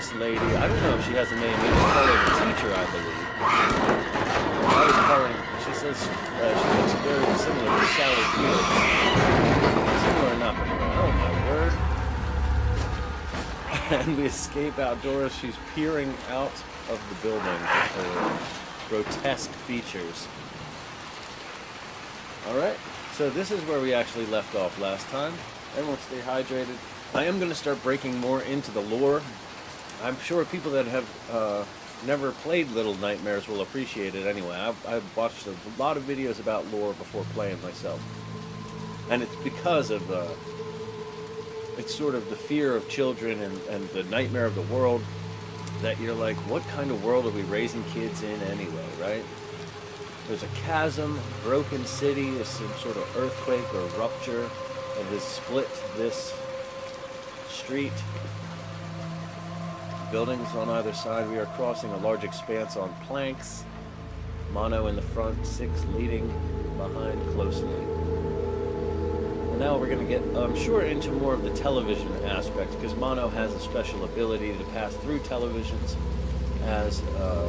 this lady, I don't know if she has a name, we just call her the teacher, I believe. I was calling, she says she looks very similar to Sally Fields. Similar enough, anyway. Oh my word. And we escape outdoors. She's peering out of the building for grotesque features. Alright, so this is where we actually left off last time. Everyone stay hydrated. I am going to start breaking more into the lore. I'm sure people that have never played Little Nightmares will appreciate it anyway. I've watched a lot of videos about lore before playing myself. And it's because of it's sort of the fear of children and the nightmare of the world that you're like, what kind of world are we raising kids in anyway, right? There's a chasm, broken city, there's some sort of earthquake or rupture that has split this street. Buildings on either side. We are crossing a large expanse on planks. Mono in the front, 6 leading behind closely. And now we're going to get, I'm sure, into more of the television aspect, because Mono has a special ability to pass through televisions as a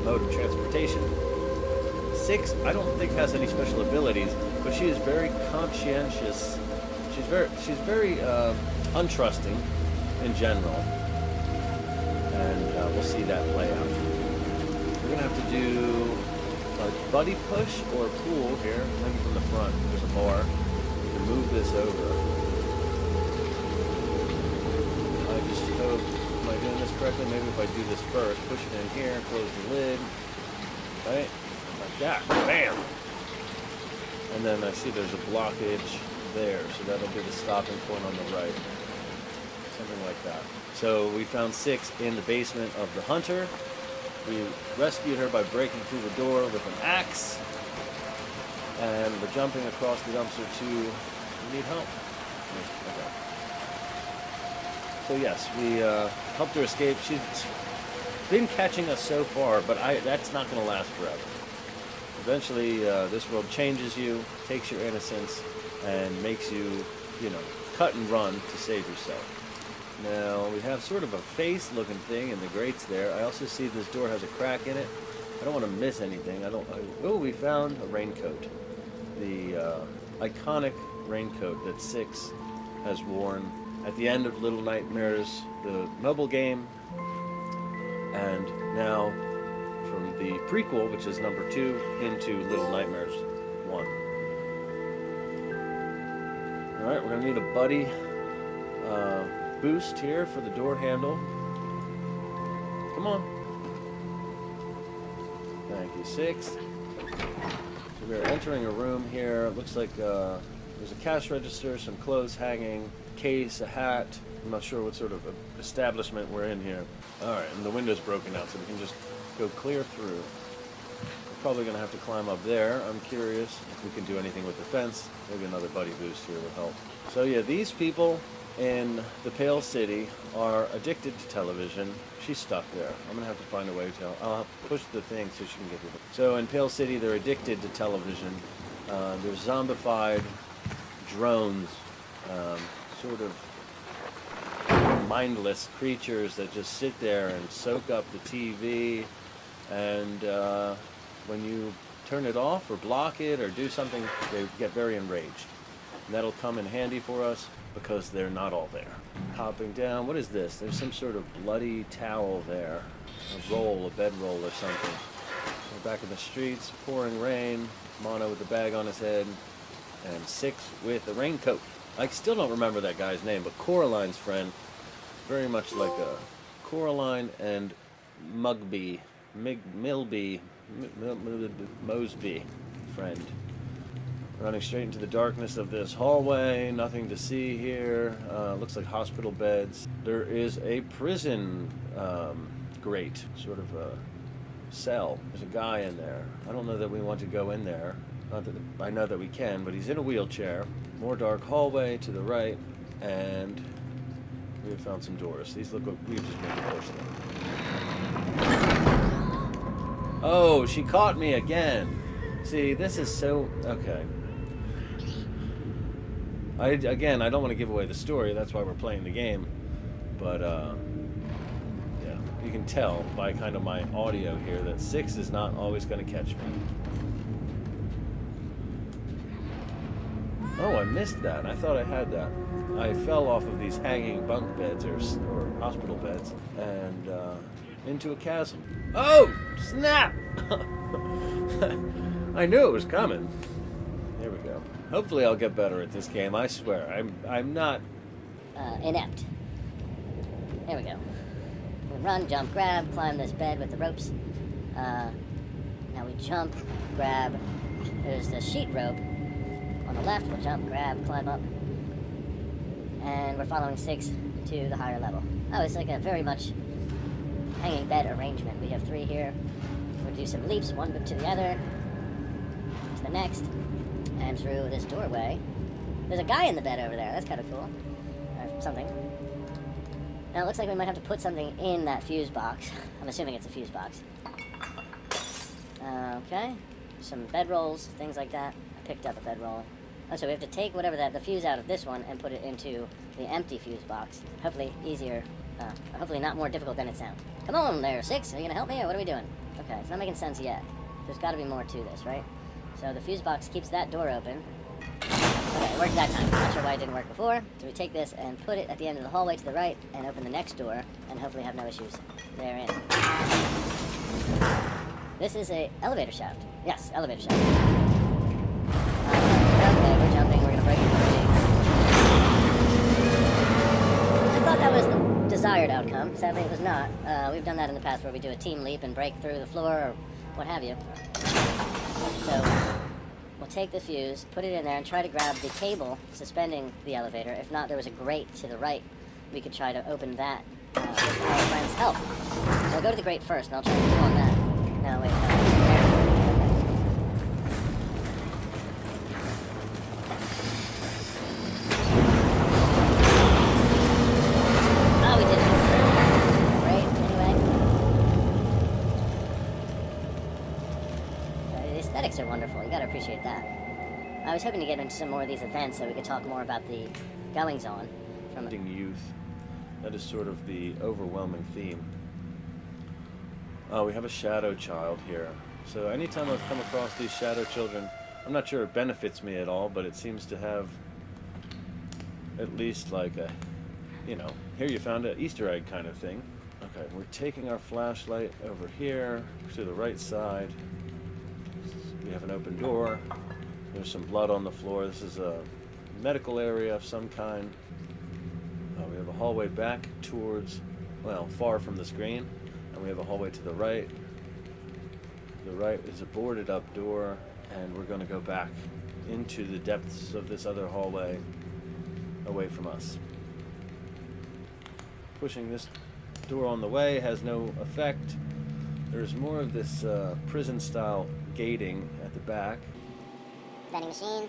mode of transportation. 6, I don't think has any special abilities, but she is very conscientious. She's very untrusting in general, and we'll see that play out. We're gonna have to do a buddy push or a pull here, maybe from the front. There's a bar. We can move this over. I just hope, am I doing this correctly? Maybe if I do this first, push it in here, close the lid, right? Like that, bam! And then I see there's a blockage there, so that'll be the stopping point on the right. Something like that. So we found 6 in the basement of the Hunter. We rescued her by breaking through the door with an axe. And we're jumping across the dumpster to... You need help? Okay. So yes, we helped her escape. She's been catching us so far, but that's not going to last forever. Eventually, this world changes you, takes your innocence, and makes you, cut and run to save yourself. Now, we have sort of a face-looking thing in the grates there. I also see this door has a crack in it. I don't want to miss anything. Oh, we found a raincoat. The iconic raincoat that 6 has worn at the end of Little Nightmares, the mobile game, and now from the prequel, which is number 2, into Little Nightmares 1. Alright, we're going to need a buddy boost here for the door handle. Come on. Thank you, 6. So we're entering a room here. It looks like there's a cash register, some clothes hanging, case, a hat. I'm not sure what sort of establishment we're in here. Alright, and the window's broken out, so we can just go clear through. We're probably going to have to climb up there. I'm curious if we can do anything with the fence. Maybe another buddy boost here will help. So yeah, these people in the Pale City are addicted to television. She's stuck there. I'm going to have to find a way to... I'll push the thing so she can get through. So in Pale City, they're addicted to television. There's zombified drones, sort of mindless creatures that just sit there and soak up the TV, and when you turn it off or block it or do something, they get very enraged. And that'll come in handy for us because they're not all there. Hopping down, what is this? There's some sort of bloody towel there. A roll, a bedroll or something. We're back in the streets, pouring rain, Mono with the bag on his head, and 6 with a raincoat. I still don't remember that guy's name, but Coraline's friend, very much like a Coraline and Mosby friend. Running straight into the darkness of this hallway, nothing to see here. Looks like hospital beds. There is a prison grate, sort of a cell. There's a guy in there. I don't know that we want to go in there. Not that I know that we can, but he's in a wheelchair. More dark hallway to the right, and we have found some doors. These look like we just maybe pushed them. Oh, she caught me again. See, this is so... Okay. Again, I don't want to give away the story. That's why we're playing the game. But, you can tell by kind of my audio here that 6 is not always going to catch me. Oh, I missed that. I thought I had that. I fell off of these hanging bunk beds or hospital beds and into a chasm. Oh, snap! I knew it was coming. There we go. Hopefully I'll get better at this game. I swear. I'm not inept. There we go. We run, jump, grab, climb this bed with the ropes. Now we jump, grab. There's the sheet rope. On the left, we'll jump, grab, climb up. And we're following 6 to the higher level. Oh, it's like a very much hanging bed arrangement. We have 3 here. We'll do some leaps, one to the other, to the next, and through this doorway. There's a guy in the bed over there. That's kind of cool. Or something. Now it looks like we might have to put something in that fuse box. I'm assuming it's a fuse box. Okay. Some bedrolls, things like that. I picked up a bedroll. Oh, so we have to take whatever the fuse out of this one and put it into the empty fuse box. Hopefully easier, hopefully not more difficult than it sounds. Come on there, 6. Are you gonna help me or what are we doing? Okay, it's not making sense yet. There's gotta be more to this, right? So the fuse box keeps that door open. Okay, it worked that time. Not sure why it didn't work before. So we take this and put it at the end of the hallway to the right and open the next door and hopefully have no issues therein. This is a elevator shaft. Yes, elevator shaft. Okay, we're jumping. We're gonna break it free. I thought that was the desired outcome. Sadly, it was not. We've done that in the past where we do a team leap and break through the floor or what have you. So we'll take the fuse, put it in there, and try to grab the cable suspending the elevator. If not, there was a grate to the right. We could try to open that with our friend's help. So I'll go to the grate first, and I'll try to pull on that. No, wait, no. There. Oh, we did it. Great, anyway. The aesthetics are wonderful. You gotta appreciate that. I was hoping to get into some more of these events so we could talk more about the goings-on from youth. That is sort of the overwhelming theme. We have a shadow child here. So anytime I've come across these shadow children, I'm not sure it benefits me at all, but it seems to have at least like a, you know, here you found an Easter egg kind of thing. Okay, we're taking our flashlight over here to the right side. We have an open door. There's some blood on the floor. This is a medical area of some kind. We have a hallway back towards, well, far from the screen. And we have a hallway to the right. The right is a boarded up door, and we're going to go back into the depths of this other hallway away from us. Pushing this door on the way has no effect. There's more of this prison-style gating at the back. Vending machine.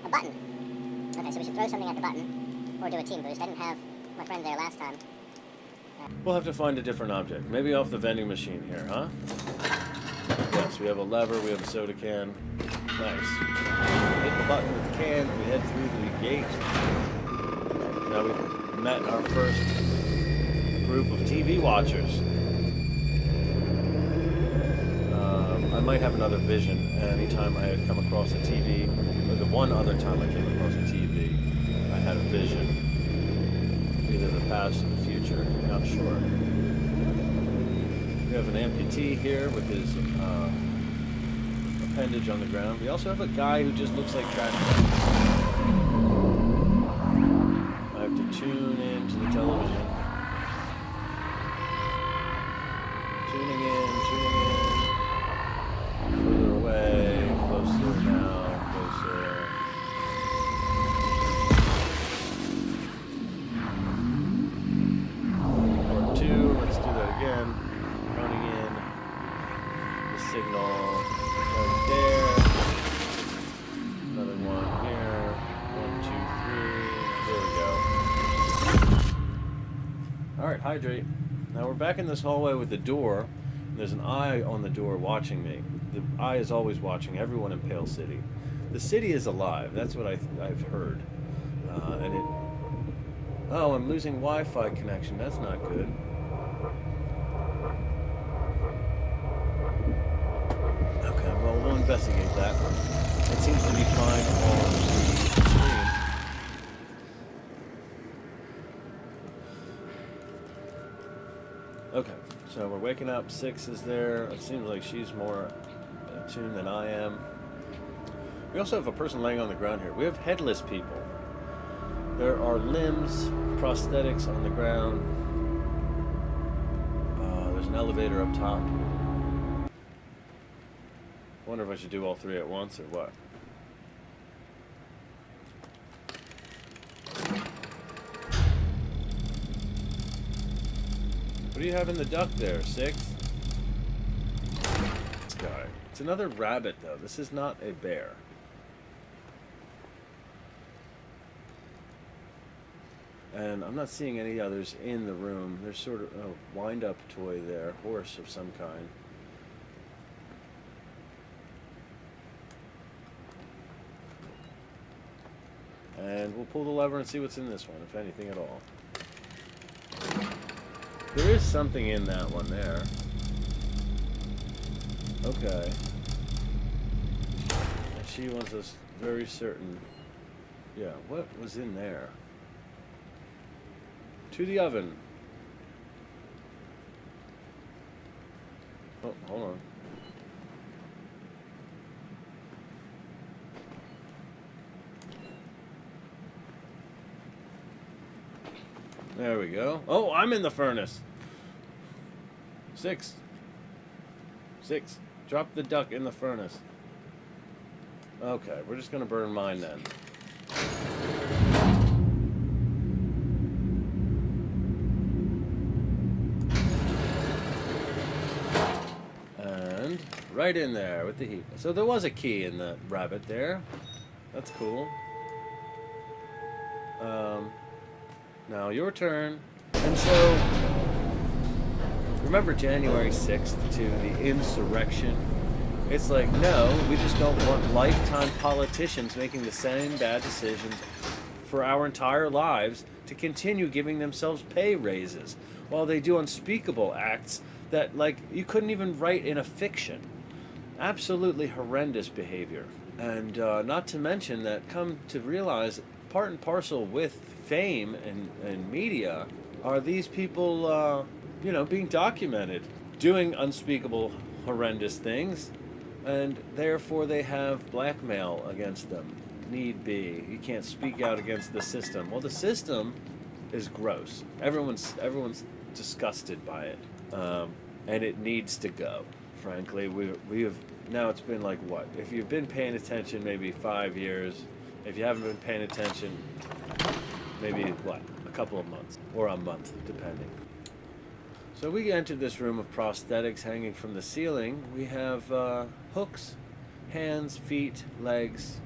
A button. Okay, so we should throw something at the button, or do a team boost. I didn't have my friend there last time. We'll have to find a different object. Maybe off the vending machine here, huh? Yes, we have a lever, we have a soda can. Nice. Hit the button with the can, we head through the gate. Now we've met our first group of TV watchers. I might have another vision anytime I had come across a TV, or the one other time I came across a TV, I had a vision. Either the past or the future, not sure. We have an amputee here with his appendage on the ground. We also have a guy who just looks like trash bags. I have to tune in to the television. Tuning in. Further away, closer now, closer. Let's do that again. Running in the signal right there. Another one here. 1, 2, 3. There we go. Alright, hydrate. Now we're back in this hallway with the door. And there's an eye on the door watching me. The eye is always watching everyone in Pale City. The city is alive. That's what I've heard. And Oh, I'm losing Wi-Fi connection. That's not good. Okay, well, we'll investigate that. It seems to be fine on the screen. Okay, so we're waking up. 6 is there. It seems like she's more attuned than I am. We also have a person laying on the ground here. We have headless people. There are limbs, prosthetics on the ground. There's an elevator up top. Wonder if I should do all 3 at once or what. What do you have in the duck there, 6? This guy. It's another rabbit, though. This is not a bear. And I'm not seeing any others in the room. There's sort of a wind-up toy there, horse of some kind. And we'll pull the lever and see what's in this one, if anything at all. There is something in that one there. Okay. And she wants us very certain. Yeah, what was in there? To the oven. Oh, hold on. There we go. Oh, I'm in the furnace. 6. Drop the duck in the furnace. Okay, we're just gonna burn mine then. And right in there with the heat. So there was a key in the rabbit there. That's cool. Now your turn. And so, remember January 6th to the insurrection? It's like, no, we just don't want lifetime politicians making the same bad decisions for our entire lives to continue giving themselves pay raises while they do unspeakable acts that, like, you couldn't even write in a fiction. Absolutely horrendous behavior. And not to mention that, come to realize, part and parcel with fame and media are these people, being documented, doing unspeakable, horrendous things, and therefore they have blackmail against them. Need be. You can't speak out against the system. Well, the system is gross. Everyone's disgusted by it, and it needs to go. Frankly, we have now. It's been like what? If you've been paying attention, maybe 5 years. If you haven't been paying attention, maybe what? A couple of months or a month, depending. So we entered this room of prosthetics hanging from the ceiling. We have hooks, hands, feet, legs,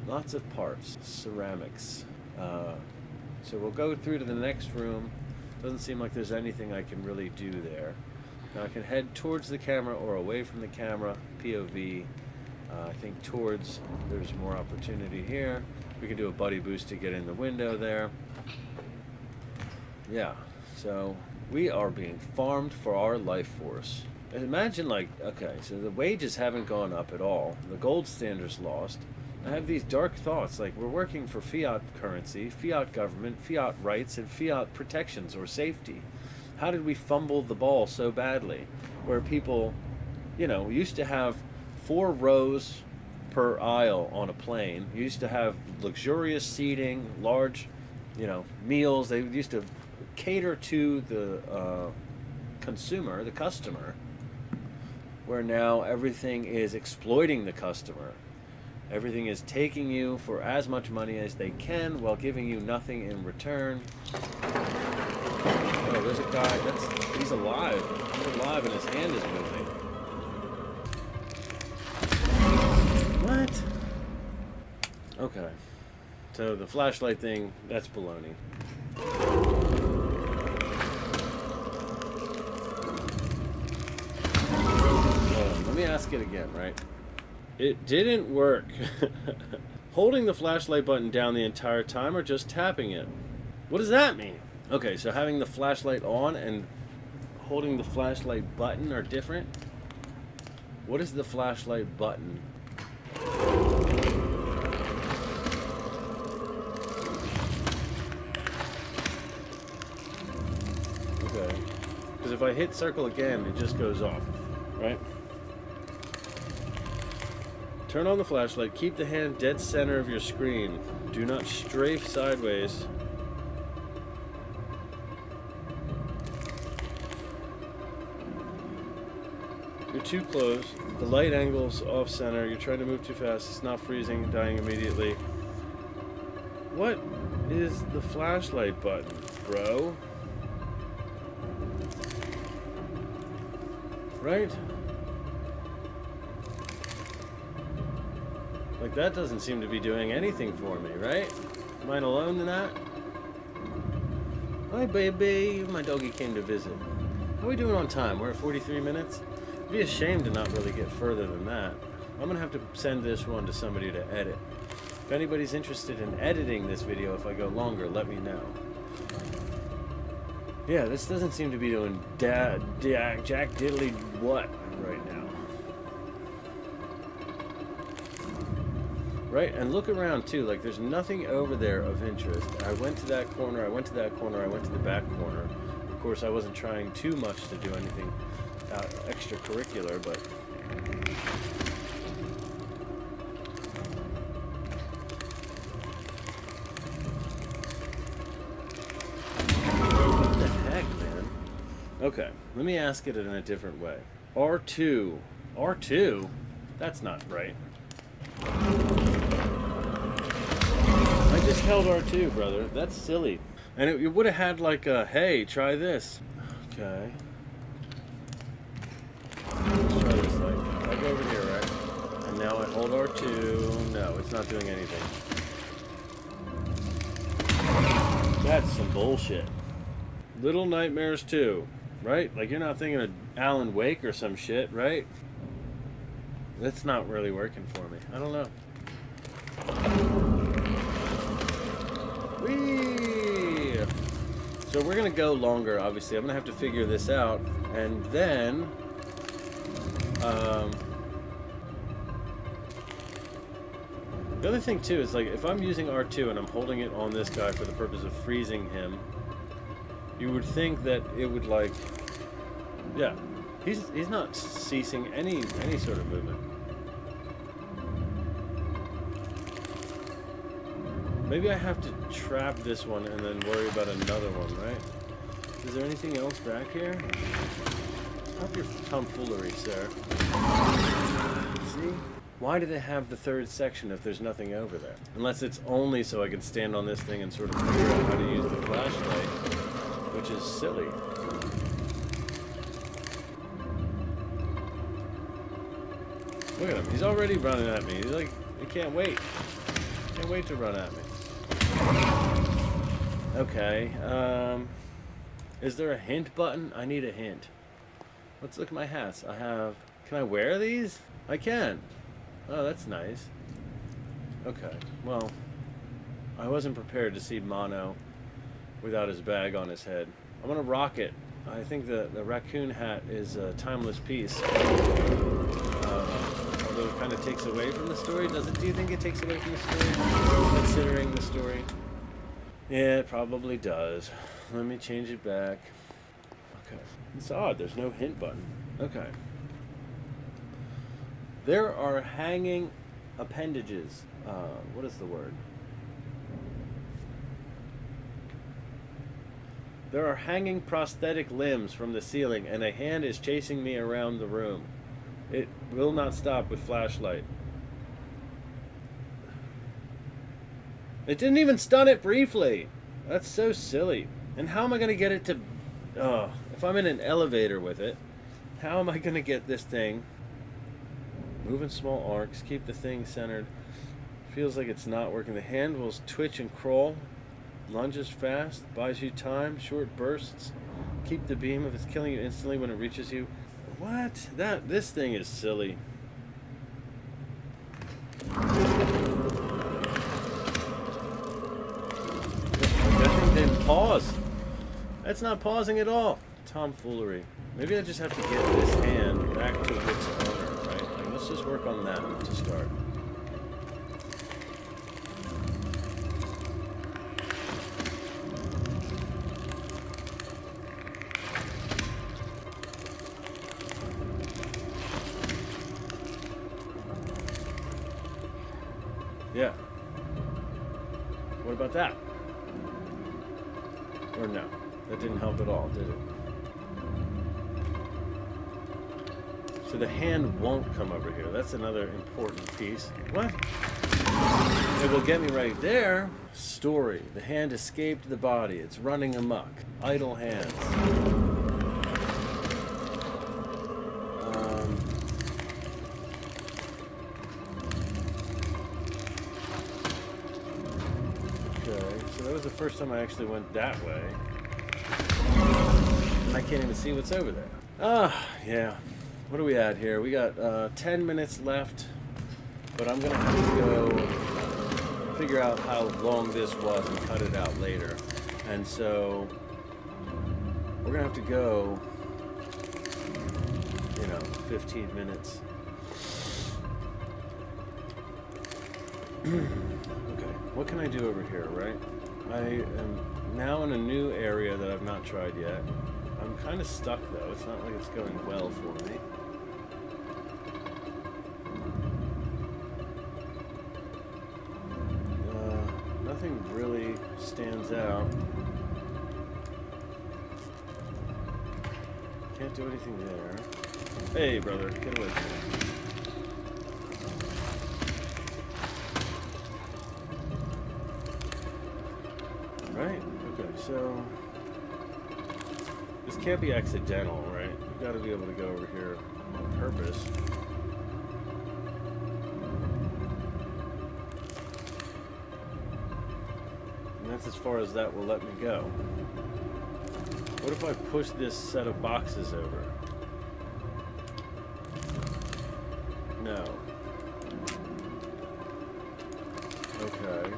lots of parts, ceramics. So we'll go through to the next room. Doesn't seem like there's anything I can really do there. Now I can head towards the camera or away from the camera, POV. I think towards, there's more opportunity here. We can do a buddy boost to get in the window there. Yeah, so we are being farmed for our life force. Imagine, like, okay, so the wages haven't gone up at all. The gold standard's lost. I have these dark thoughts, like we're working for fiat currency, fiat government, fiat rights, and fiat protections or safety. How did we fumble the ball so badly? Where people, used to have 4 rows per aisle on a plane. You used to have luxurious seating, large, meals. They used to cater to the consumer, the customer, where now everything is exploiting the customer. Everything is taking you for as much money as they can while giving you nothing in return. Oh, there's a guy. He's alive. He's alive and his hand is moving. What? Okay. So the flashlight thing, that's baloney. Let me ask it again, right? It didn't work. Holding the flashlight button down the entire time or just tapping it? What does that mean? Okay, so having the flashlight on and holding the flashlight button are different. What is the flashlight button? Okay. Because if I hit circle again, it just goes off, right? Turn on the flashlight. Keep the hand dead center of your screen. Do not strafe sideways. You're too close. The light angle's off center. You're trying to move too fast. It's not freezing, dying immediately. What is the flashlight button, bro? Right? Like, that doesn't seem to be doing anything for me, right? Am I alone in that? Hi, baby. My doggy came to visit. How are we doing on time? We're at 43 minutes? It'd be a shame to not really get further than that. I'm going to have to send this one to somebody to edit. If anybody's interested in editing this video, if I go longer, let me know. Yeah, this doesn't seem to be doing jack diddly what right now. Right, and look around too, like there's nothing over there of interest. I went to that corner, I went to that corner, I went to the back corner. Of course, I wasn't trying too much to do anything extracurricular, but... What the heck, man? Okay, let me ask it in a different way. R2. R2? That's not right. I just held R2, brother. That's silly. And it would have had like a, hey, try this. Okay. Let's try this light. I go over here, right? And now I hold R2. No, it's not doing anything. That's some bullshit. Little Nightmares 2, right? Like, you're not thinking of Alan Wake or some shit, right? That's not really working for me. I don't know. Whee! So we're gonna go longer, obviously. I'm gonna have to figure this out, and then the other thing too is, like, if I'm using R2 and I'm holding it on this guy for the purpose of freezing him, you would think that it would, like, yeah, he's not ceasing any sort of movement. Maybe I have to trap this one and then worry about another one, right? Is there anything else back here? Stop your tomfoolery, sir. See? Why do they have the third section if there's nothing over there? Unless it's only so I can stand on this thing and sort of figure out how to use the flashlight, which is silly. Look at him. He's already running at me. He's like, he can't wait. Can't wait to run at me. Okay, is there a hint button? I need a hint. Let's look at my hats. I have... Can I wear these? I can. Oh, that's nice. Okay, well, I wasn't prepared to see Mono without his bag on his head. I'm gonna rock it. I think the raccoon hat is a timeless piece. Although it kind of takes away from the story. Do you think it takes away from the story? Considering the story? Yeah, it probably does. Let me change it back. Okay. It's odd. There's no hint button. Okay. There are hanging appendages. What is the word? There are hanging prosthetic limbs from the ceiling, and a hand is chasing me around the room. It will not stop with flashlight. It didn't even stun it briefly. That's so silly. And how am I going to get it to... Oh, if I'm in an elevator with it, how am I going to get this thing... Move in small arcs, keep the thing centered. Feels like it's not working. The hand will twitch and crawl. Lunges fast, buys you time, short bursts. Keep the beam if it's killing you instantly when it reaches you. What? This thing is silly. That thing didn't pause. That's not pausing at all. Tomfoolery. Maybe I just have to get this hand back to its owner, right? Like, let's just work on that to start. Yeah. What about that? Or no? That didn't help at all, did it? So the hand won't come over here. That's another important piece. What? It will get me right there. Story. The hand escaped the body. It's running amok. Idle hands. Okay, so that was the first time I actually went that way. And I can't even see what's over there. Ah, yeah. What are we at here? We got 10 minutes left, but I'm gonna have to go figure out how long this was and cut it out later. And so we're gonna have to go, 15 minutes. Okay, what can I do over here, right? I am now in a new area that I've not tried yet. I'm kind of stuck though. It's not like it's going well for me. Nothing really stands out. Can't do anything there. Hey, brother, get away from me. Right? Okay, so this can't be accidental, right? You've got to be able to go over here on purpose. And that's as far as that will let me go. What if I push this set of boxes over? No. Okay.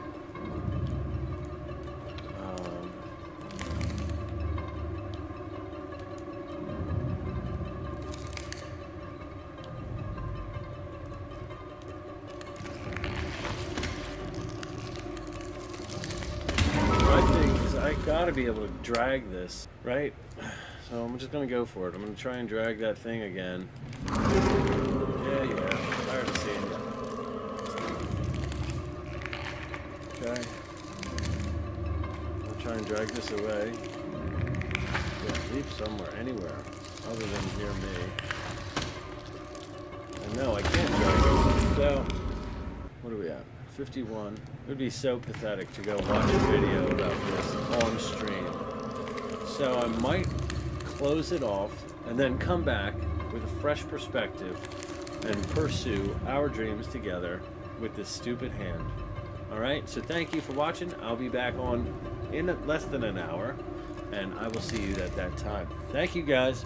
I gotta be able to drag this, right? So I'm just gonna go for it. I'm gonna try and drag that thing again. Yeah. Tired of seeing it. Okay. I'll try and drag this away. Yeah, leap somewhere, anywhere, other than near me. And no, I can't drag it. So, what are we at? 51. It would be so pathetic to go watch a video about this on stream. So I might close it off and then come back with a fresh perspective and pursue our dreams together with this stupid hand. Alright, so thank you for watching. I'll be back on in less than an hour, and I will see you at that time. Thank you, guys.